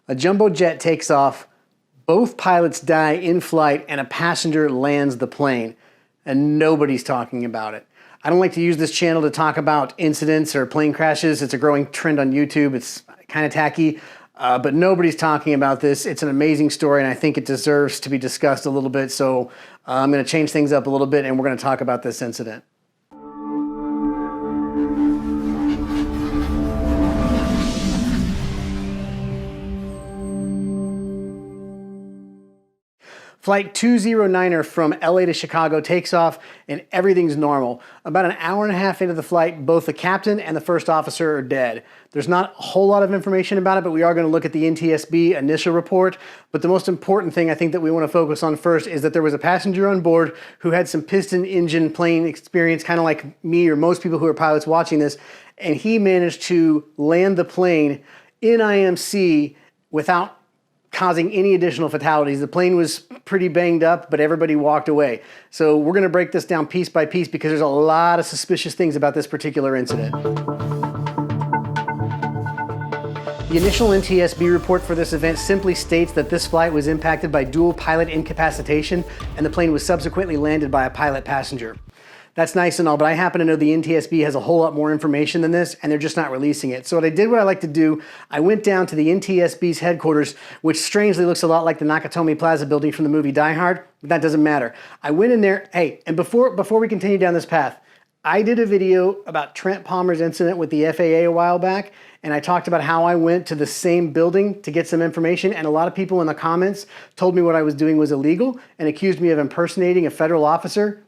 A jumbo jet takes off, both pilots die in flight, and a passenger lands the plane. And nobody's talking about it. I don't like to use this channel to talk about incidents or plane crashes. It's a growing trend on YouTube. It's kind of tacky, but nobody's talking about this. It's an amazing story, and I think it deserves to be discussed a little bit. So I'm going to change things up a little bit, and we're going to talk about this incident. Flight 209er from LA to Chicago takes off and everything's normal. About an hour and a half into the flight, both the captain and the first officer are dead. There's not a whole lot of information about it, but we are going to look at the NTSB initial report. But the most important thing I think that we want to focus on first is that there was a passenger on board who had some piston engine plane experience, kind of like me or most people who are pilots watching this, and he managed to land the plane in IMC without causing any additional fatalities. The plane was pretty banged up, but everybody walked away. So we're going to break this down piece by piece because there's a lot of suspicious things about this particular incident. The initial NTSB report for this event simply states that this flight was impacted by dual pilot incapacitation and the plane was subsequently landed by a pilot passenger. That's nice and all, but I happen to know the NTSB has a whole lot more information than this, and they're just not releasing it. So what I like to do, I went down to the NTSB's headquarters, which strangely looks a lot like the Nakatomi Plaza building from the movie Die Hard, but that doesn't matter. I went in there, hey, and before we continue down this path, I did a video about Trent Palmer's incident with the FAA a while back, and I talked about how I went to the same building to get some information, and a lot of people in the comments told me what I was doing was illegal and accused me of impersonating a federal officer.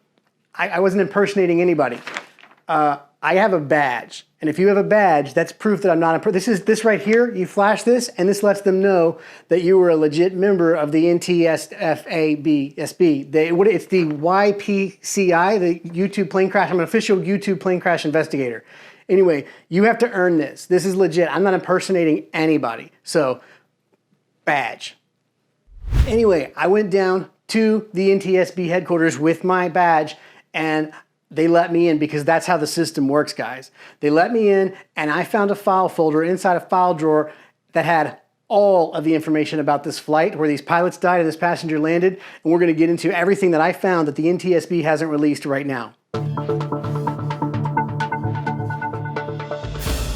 I wasn't impersonating anybody. I have a badge, and if you have a badge, that's proof that I'm not this right here, you flash this, and this lets them know that you were a legit member of the NTSFAB. It's the YPCI, the YouTube plane crash. I'm an official YouTube plane crash investigator. Anyway, you have to earn this. This is legit. I'm not impersonating anybody. So, badge. Anyway, I went down to the NTSB headquarters with my badge, and they let me in because that's how the system works, guys. They let me in, and I found a file folder inside a file drawer that had all of the information about this flight, where these pilots died and this passenger landed, and we're going to get into everything that I found that the NTSB hasn't released right now.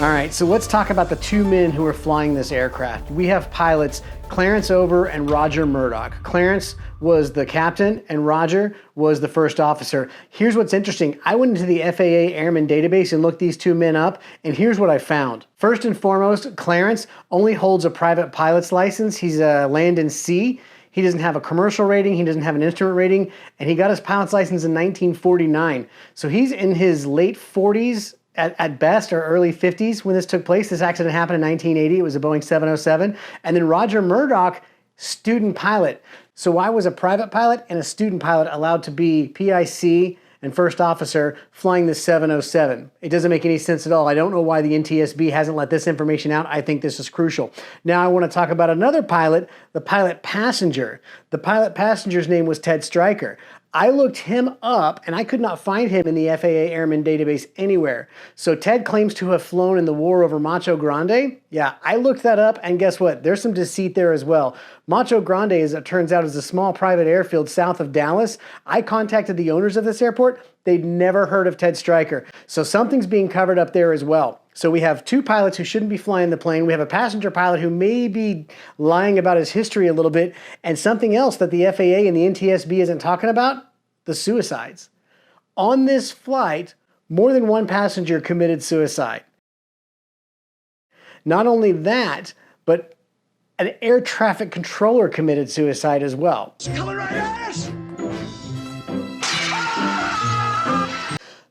All right, so let's talk about the two men who are flying this aircraft. We have pilots Clarence Over and Roger Murdoch. Clarence was the captain and Roger was the first officer. Here's what's interesting. I went into the FAA Airman database and looked these two men up, and here's what I found. First and foremost, Clarence only holds a private pilot's license. He's a land and sea. He doesn't have a commercial rating, he doesn't have an instrument rating, and he got his pilot's license in 1949. So he's in his late 40s at best, or early 50s when this took place. This accident happened in 1980. It was a Boeing 707. And then Roger Murdoch, student pilot. So why was a private pilot and a student pilot allowed to be PIC and first officer flying the 707? It doesn't make any sense at all. I don't know why the NTSB hasn't let this information out. I think this is crucial. Now I want to talk about another pilot, the pilot passenger. The pilot passenger's name was Ted Stryker. I looked him up and I could not find him in the FAA Airman database anywhere. So Ted claims to have flown in the war over Macho Grande. Yeah, I looked that up, and guess what? There's some deceit there as well. Macho Grande, as it turns out, is a small private airfield south of Dallas. I contacted the owners of this airport. They'd never heard of Ted Stryker. So something's being covered up there as well. So we have two pilots who shouldn't be flying the plane. We have a passenger pilot who may be lying about his history a little bit. And something else that the FAA and the NTSB isn't talking about, the suicides. On this flight, more than one passenger committed suicide. Not only that, but an air traffic controller committed suicide as well. It's coming right at us!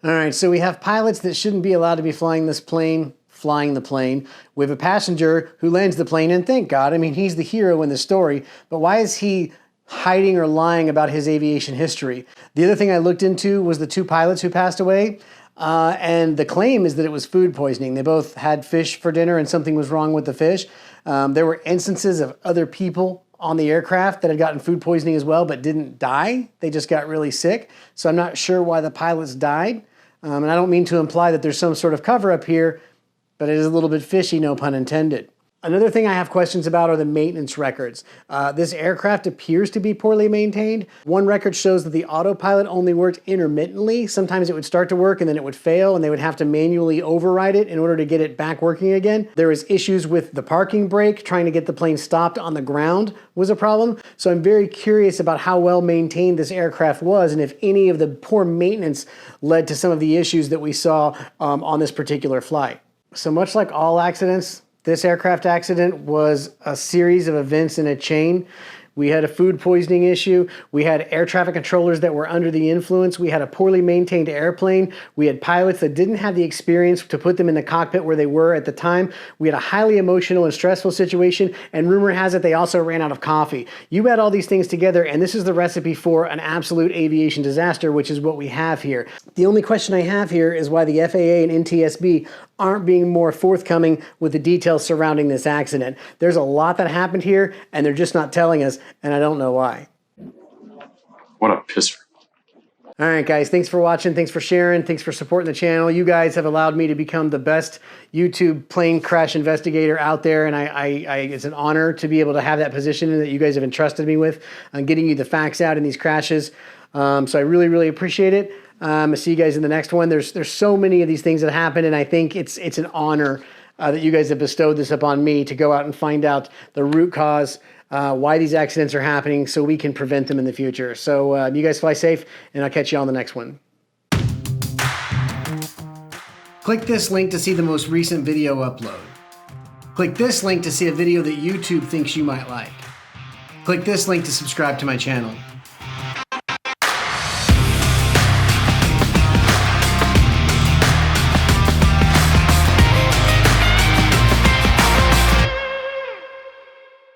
All right, so we have pilots that shouldn't be allowed to be flying this plane, flying the plane. We have a passenger who lands the plane, and thank God, I mean, he's the hero in the story, but why is he hiding or lying about his aviation history? The other thing I looked into was the two pilots who passed away, and the claim is that it was food poisoning. They both had fish for dinner and something was wrong with the fish. There were instances of other people on the aircraft that had gotten food poisoning as well, but didn't die. They just got really sick. So I'm not sure why the pilots died. And I don't mean to imply that there's some sort of cover up here, but it is a little bit fishy, no pun intended. Another thing I have questions about are the maintenance records. This aircraft appears to be poorly maintained. One record shows that the autopilot only worked intermittently. Sometimes it would start to work and then it would fail and they would have to manually override it in order to get it back working again. There was issues with the parking brake. Trying to get the plane stopped on the ground was a problem. So I'm very curious about how well maintained this aircraft was and if any of the poor maintenance led to some of the issues that we saw on this particular flight. So much like all accidents, this aircraft accident was a series of events in a chain. We had a food poisoning issue. We had air traffic controllers that were under the influence. We had a poorly maintained airplane. We had pilots that didn't have the experience to put them in the cockpit where they were at the time. We had a highly emotional and stressful situation. And rumor has it they also ran out of coffee. You add all these things together and this is the recipe for an absolute aviation disaster, which is what we have here. The only question I have here is why the FAA and NTSB aren't being more forthcoming with the details surrounding this accident. There's a lot that happened here and they're just not telling us, and I don't know why. What a pisser. All right, guys, thanks for watching. Thanks for sharing. Thanks for supporting the channel. You guys have allowed me to become the best YouTube plane crash investigator out there, and it's an honor to be able to have that position that you guys have entrusted me with on getting you the facts out in these crashes. So I really, really appreciate it. I'll see you guys in the next one. There's so many of these things that happen, and I think it's an honor that you guys have bestowed this upon me to go out and find out the root cause, why these accidents are happening, so we can prevent them in the future. So you guys fly safe, and I'll catch you on the next one. Click this link to see the most recent video upload. Click this link to see a video that YouTube thinks you might like. Click this link to subscribe to my channel.